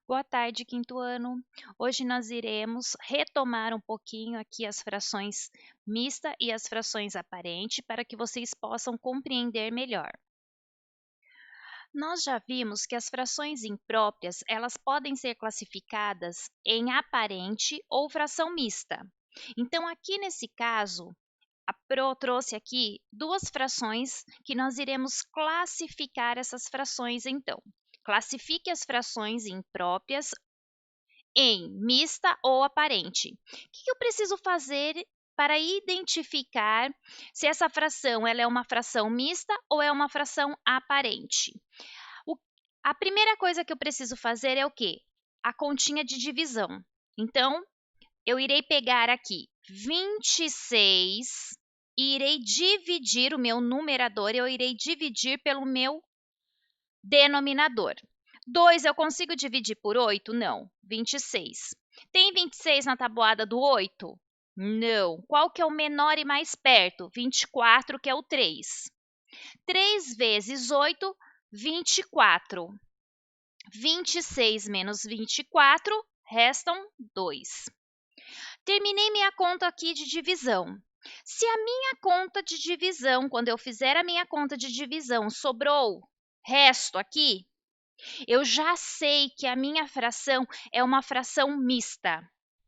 Boa tarde, quinto ano. Hoje nós iremos retomar um pouquinho aqui as frações mista e as frações aparente para que vocês possam compreender melhor. Nós já vimos que as frações impróprias, elas podem ser classificadas em aparente ou fração mista. Então, aqui nesse caso, a Pro trouxe aqui duas frações que nós iremos classificar essas frações então. Classifique as frações impróprias em mista ou aparente. O que eu preciso fazer para identificar se essa fração ela é uma fração mista ou é uma fração aparente? A primeira coisa que eu preciso fazer é o quê? A continha de divisão. Então, eu irei pegar aqui 26 e irei dividir o meu numerador, eu irei dividir pelo meu denominador. 2 eu consigo dividir por 8? Não. 26. Tem 26 na tabuada do 8? Não. Qual que é o menor e mais perto? 24, que é o 3. 3 vezes 8, 24. 26 menos 24, restam 2. Terminei minha conta aqui de divisão. Se a minha conta de divisão, quando eu fizer a minha conta de divisão, sobrou resto aqui, eu já sei que a minha fração é uma fração mista,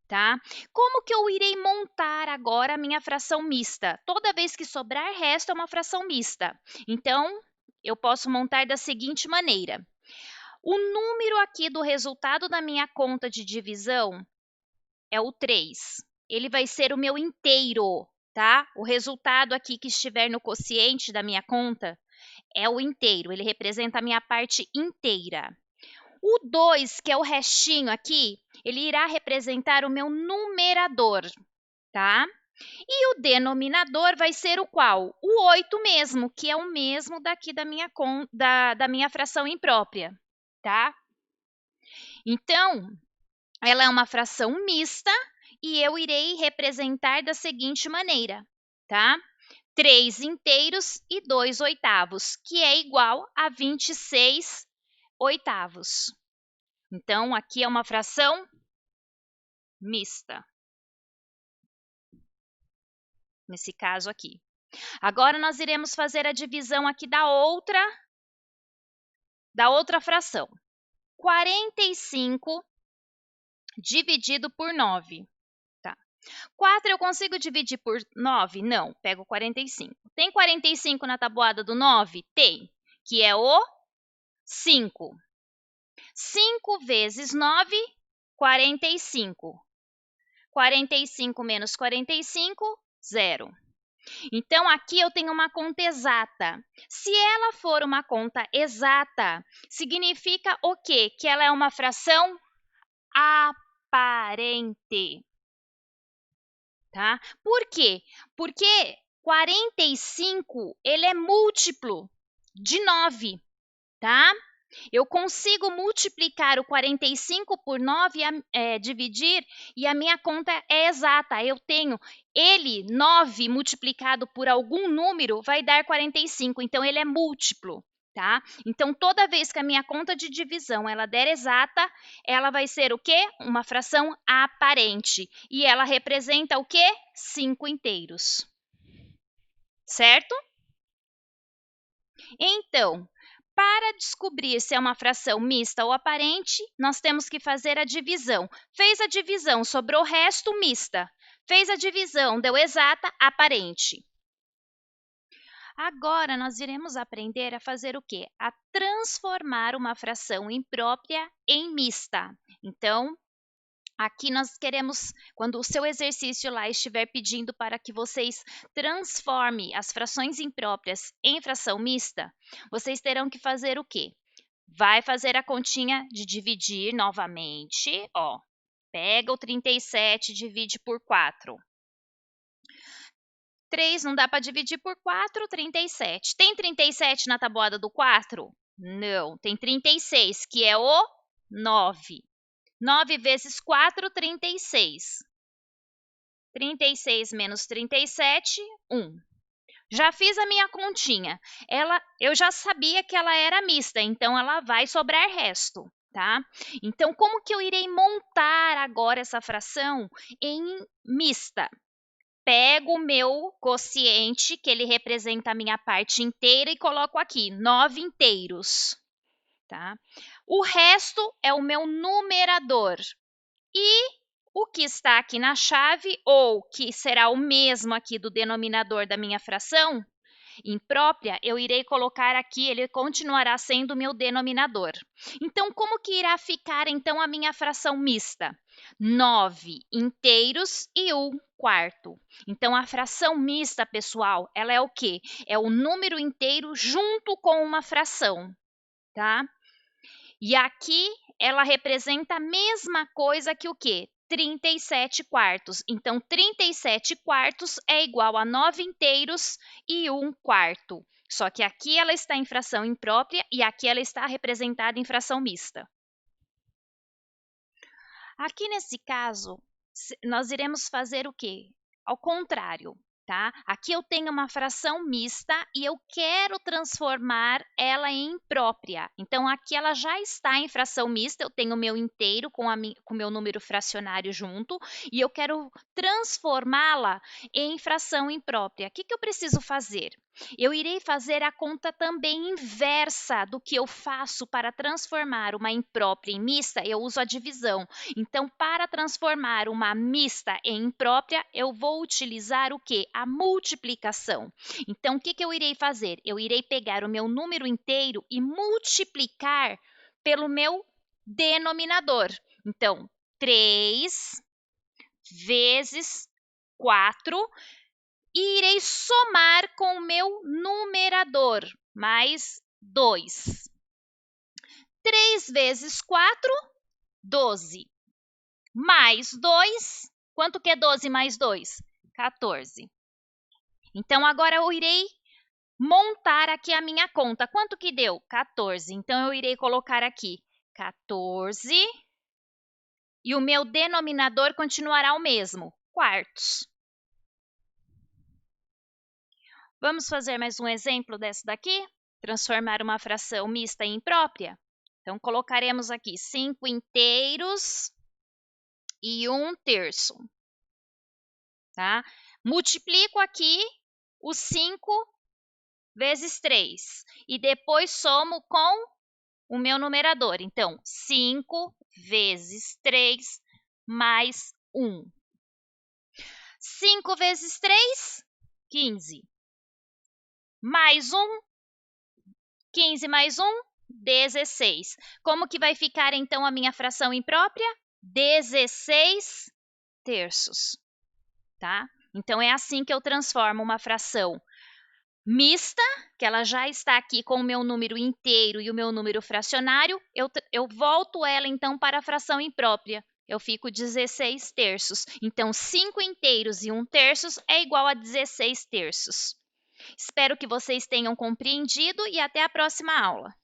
tá? Como que eu irei montar agora a minha fração mista? Toda vez que sobrar resto é uma fração mista. Então, eu posso montar da seguinte maneira. O número aqui do resultado da minha conta de divisão é o 3. Ele vai ser o meu inteiro, tá? O resultado aqui que estiver no quociente da minha conta é o inteiro, ele representa a minha parte inteira. O 2, que é o restinho aqui, ele irá representar o meu numerador, tá? E o denominador vai ser o qual? O 8 mesmo, que é o mesmo daqui da minha fração imprópria, tá? Então, ela é uma fração mista e eu irei representar da seguinte maneira, tá? 3 inteiros e 2 oitavos, que é igual a 26 oitavos. Então, aqui é uma fração mista. Nesse caso aqui. Agora, nós iremos fazer a divisão aqui da outra fração. 45 dividido por 9. Tá. 4 eu consigo dividir por 9? Não, pego 45. Tem 45 na tabuada do 9? Tem, que é o 5. 5 vezes 9, 45. 45 menos 45, 0. Então, aqui eu tenho uma conta exata. Se ela for uma conta exata, significa o quê? Que ela é uma fração aparente. Tá? Por quê? Porque 45, ele é múltiplo de 9, tá? Eu consigo multiplicar o 45 por 9, dividir, e a minha conta é exata. Eu tenho ele, 9, multiplicado por algum número, vai dar 45. Então, ele é múltiplo, tá? Então, toda vez que a minha conta de divisão ela der exata, ela vai ser o quê? Uma fração aparente. E ela representa o quê? 5 inteiros. Certo? Então, para descobrir se é uma fração mista ou aparente, nós temos que fazer a divisão. Fez a divisão, sobrou resto, mista. Fez a divisão, deu exata, aparente. Agora, nós iremos aprender a fazer o quê? A transformar uma fração imprópria em mista. Então, aqui nós queremos, quando o seu exercício lá estiver pedindo para que vocês transformem as frações impróprias em fração mista, vocês terão que fazer o quê? Vai fazer a continha de dividir novamente, ó. Pega o 37, divide por 4. 3 não dá para dividir por 4, 37. Tem 37 na tabuada do 4? Não, tem 36, que é o 9. 9 vezes 4, 36. 36 menos 37, 1. Já fiz a minha continha. Eu já sabia que ela era mista, então ela vai sobrar resto. tá? Então, como que eu irei montar agora essa fração em mista? Pego o meu quociente, que ele representa a minha parte inteira, e coloco aqui, 9 inteiros, tá? O resto é o meu numerador. E o que está aqui na chave, ou que será o mesmo aqui do denominador da minha fração, imprópria, eu irei colocar aqui, ele continuará sendo o meu denominador. Então, como que irá ficar, então, a minha fração mista? 9 inteiros e 1 quarto. Então, a fração mista, pessoal, ela é o quê? É o número inteiro junto com uma fração, tá? E aqui, ela representa a mesma coisa que o quê? 37 quartos. Então, 37 quartos é igual a 9 inteiros e 1 quarto. Só que aqui ela está em fração imprópria e aqui ela está representada em fração mista. Aqui nesse caso, nós iremos fazer o quê? Ao contrário, tá? Aqui eu tenho uma fração mista e eu quero transformar ela em imprópria. Então, aqui ela já está em fração mista, eu tenho o meu inteiro com o meu número fracionário junto, e eu quero transformá-la em fração imprópria. O que eu preciso fazer? Eu irei fazer a conta também inversa do que eu faço para transformar uma imprópria em mista, eu uso a divisão. Então, para transformar uma mista em imprópria, eu vou utilizar o quê? A multiplicação. Então, o que eu irei fazer? Eu irei pegar o meu número inteiro e multiplicar pelo meu denominador. Então, 3 vezes 4, e irei somar com o meu numerador, mais 2. 3 vezes 4, 12. Mais 2, quanto que é 12 mais 2? 14. Então, agora eu irei montar aqui a minha conta. Quanto que deu? 14. Então, eu irei colocar aqui 14 e o meu denominador continuará o mesmo, quartos. Vamos fazer mais um exemplo dessa daqui? Transformar uma fração mista em imprópria? Então, colocaremos aqui 5 inteiros e 1 terço. Tá? Multiplico aqui os 5 vezes 3 e depois somo com o meu numerador. Então, 5 vezes 3 mais 1. 5 vezes 3, 15. Mais 1, 15 mais 1, 16. Como que vai ficar, então, a minha fração imprópria? 16 terços. Tá? Então, é assim que eu transformo uma fração mista, que ela já está aqui com o meu número inteiro e o meu número fracionário, eu volto ela, então, para a fração imprópria. Eu fico 16 terços. Então, 5 inteiros e 1 terço é igual a 16 terços. Espero que vocês tenham compreendido e até a próxima aula.